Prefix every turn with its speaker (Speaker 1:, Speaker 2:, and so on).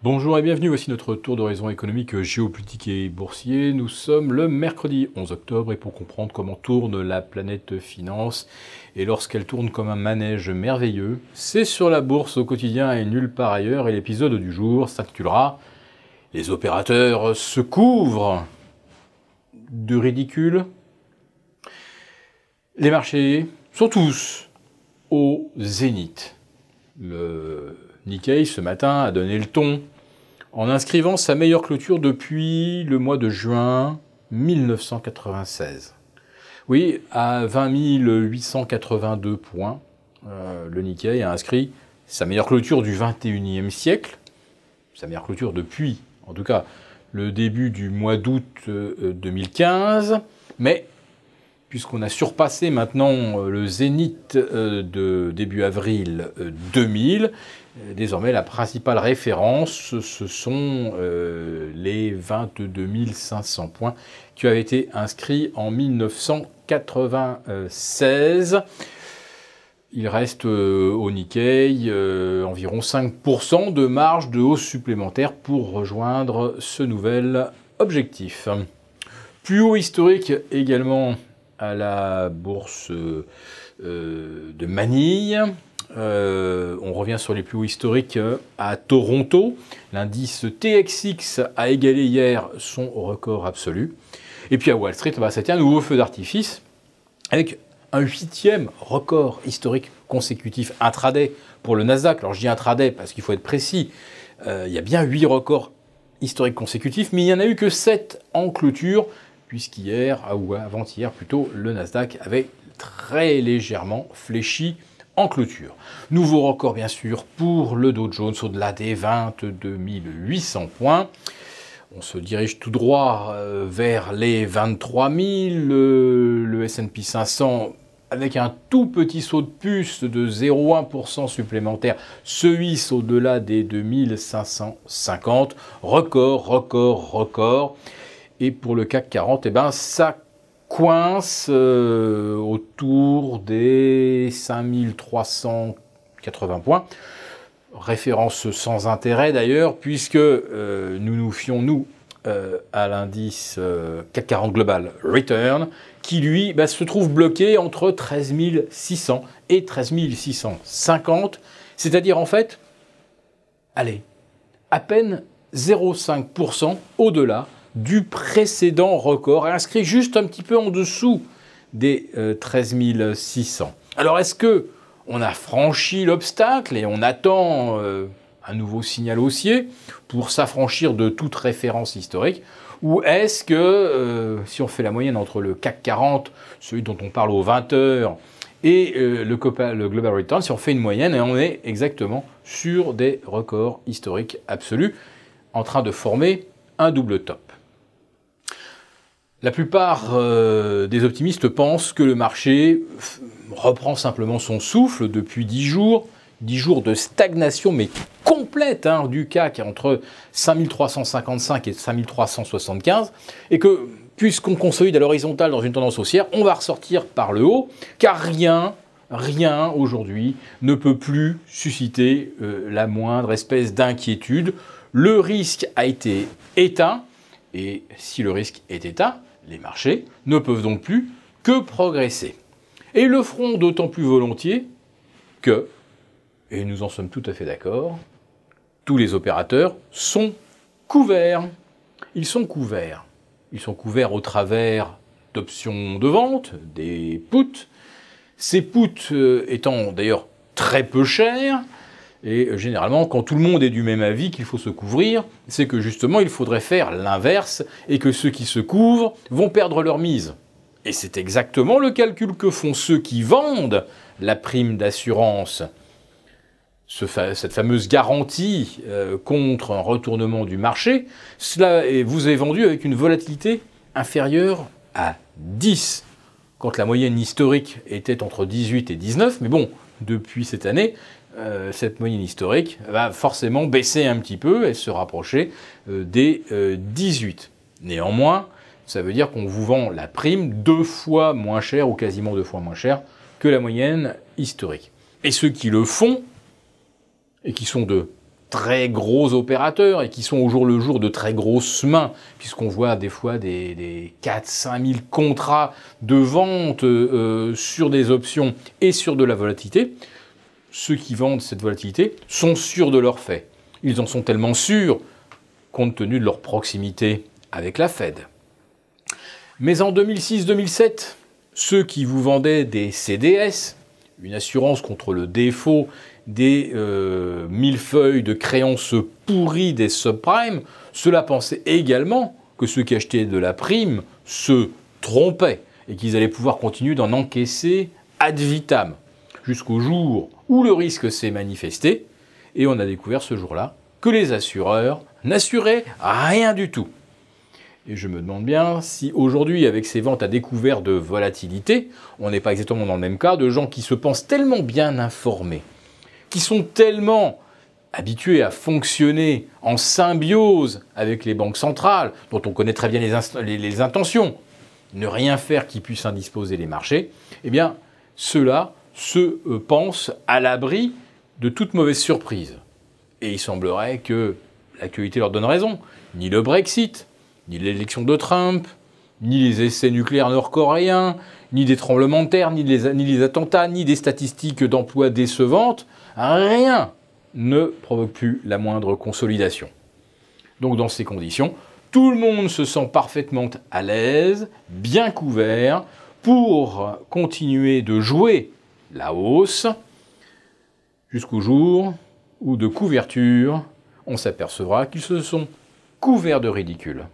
Speaker 1: Bonjour et bienvenue, voici notre tour d'horizon économique, géopolitique et boursier. Nous sommes le mercredi 11 octobre et pour comprendre comment tourne la planète finance et lorsqu'elle tourne comme un manège merveilleux, c'est sur la bourse au quotidien et nulle part ailleurs. Et l'épisode du jour s'intitulera « Les opérateurs se couvrent de ridicule ». Les marchés sont tous au zénith. Le Nikkei ce matin a donné le ton en inscrivant sa meilleure clôture depuis le mois de juin 1996. Oui, à 20 882 points, le Nikkei a inscrit sa meilleure clôture du 21e siècle, sa meilleure clôture depuis, en tout cas, le début du mois d'août 2015, mais puisqu'on a surpassé maintenant le zénith de début avril 2000, désormais la principale référence, ce sont les 22 500 points qui avaient été inscrits en 1996. Il reste au Nikkei environ 5% de marge de hausse supplémentaire pour rejoindre ce nouvel objectif. Plus haut historique également à la bourse de Manille. On revient sur les plus hauts historiques à Toronto. L'indice TXX a égalé hier son record absolu. Et puis à Wall Street, c'était un nouveau feu d'artifice avec un 8e record historique consécutif intraday pour le Nasdaq. Alors je dis intraday parce qu'il faut être précis. Il y a bien 8 records historiques consécutifs, mais il n'y en a eu que 7 en clôture, puisqu'hier, ou avant-hier plutôt, le Nasdaq avait très légèrement fléchi en clôture. Nouveau record bien sûr pour le Dow Jones au-delà des 22 800 points. On se dirige tout droit vers les 23 000, le S&P 500 avec un tout petit saut de puce de 0,1% supplémentaire se hisse au-delà des 2550. Record. Et pour le CAC 40, ça coince autour des 5380 points. Référence sans intérêt d'ailleurs, puisque nous nous fions, à l'indice CAC 40 Global Return, qui lui se trouve bloqué entre 13 600 et 13 650, c'est-à-dire en fait, à peine 0,5% au-delà du précédent record, inscrit juste un petit peu en dessous des 13 600. Alors est-ce que on a franchi l'obstacle et on attend un nouveau signal haussier pour s'affranchir de toute référence historique, ou est-ce que si on fait la moyenne entre le CAC 40, celui dont on parle aux 20 heures, et le Global Return, si on fait une moyenne, on est exactement sur des records historiques absolus, en train de former un double top. La plupart des optimistes pensent que le marché reprend simplement son souffle depuis 10 jours de stagnation, mais complète du CAC entre 5355 et 5375, et que puisqu'on consolide à l'horizontale dans une tendance haussière, on va ressortir par le haut, car rien aujourd'hui ne peut plus susciter la moindre espèce d'inquiétude. Le risque a été éteint, et si le risque est éteint, les marchés ne peuvent donc plus que progresser. Et le feront d'autant plus volontiers que, et nous en sommes tout à fait d'accord, tous les opérateurs sont couverts. Ils sont couverts. Ils sont couverts au travers d'options de vente, des puts. Ces puts étant d'ailleurs très peu chers, et généralement, quand tout le monde est du même avis qu'il faut se couvrir, c'est que justement, il faudrait faire l'inverse et que ceux qui se couvrent vont perdre leur mise. Et c'est exactement le calcul que font ceux qui vendent la prime d'assurance. Cette fameuse garantie contre un retournement du marché, cela vous est vendu avec une volatilité inférieure à 10, quand la moyenne historique était entre 18 et 19, mais bon, depuis cette année, cette moyenne historique va forcément baisser un petit peu et se rapprocher des 18. Néanmoins, ça veut dire qu'on vous vend la prime 2 fois moins cher ou quasiment 2 fois moins cher que la moyenne historique. Et ceux qui le font, et qui sont de très gros opérateurs et qui sont au jour le jour de très grosses mains, puisqu'on voit des fois des 4-5 000 contrats de vente sur des options et sur de la volatilité. Ceux qui vendent cette volatilité sont sûrs de leurs faits. Ils en sont tellement sûrs compte tenu de leur proximité avec la Fed. Mais en 2006-2007, ceux qui vous vendaient des CDS, une assurance contre le défaut des millefeuilles de créances pourries des subprimes, cela pensait également que ceux qui achetaient de la prime se trompaient et qu'ils allaient pouvoir continuer d'en encaisser ad vitam, jusqu'au jour où le risque s'est manifesté, et on a découvert ce jour-là que les assureurs n'assuraient rien du tout. Et je me demande bien si aujourd'hui, avec ces ventes à découvert de volatilité, on n'est pas exactement dans le même cas de gens qui se pensent tellement bien informés, qui sont tellement habitués à fonctionner en symbiose avec les banques centrales, dont on connaît très bien les intentions, ne rien faire qui puisse indisposer les marchés, eh bien, ceux-là se pensent à l'abri de toute mauvaise surprise. Et il semblerait que l'actualité leur donne raison. Ni le Brexit, ni l'élection de Trump, ni les essais nucléaires nord-coréens, ni des tremblements de terre, ni les attentats, ni des statistiques d'emploi décevantes, rien ne provoque plus la moindre consolidation. Donc dans ces conditions, tout le monde se sent parfaitement à l'aise, bien couvert, pour continuer de jouer la hausse jusqu'au jour où de couverture, on s'apercevra qu'ils se sont couverts de ridicule.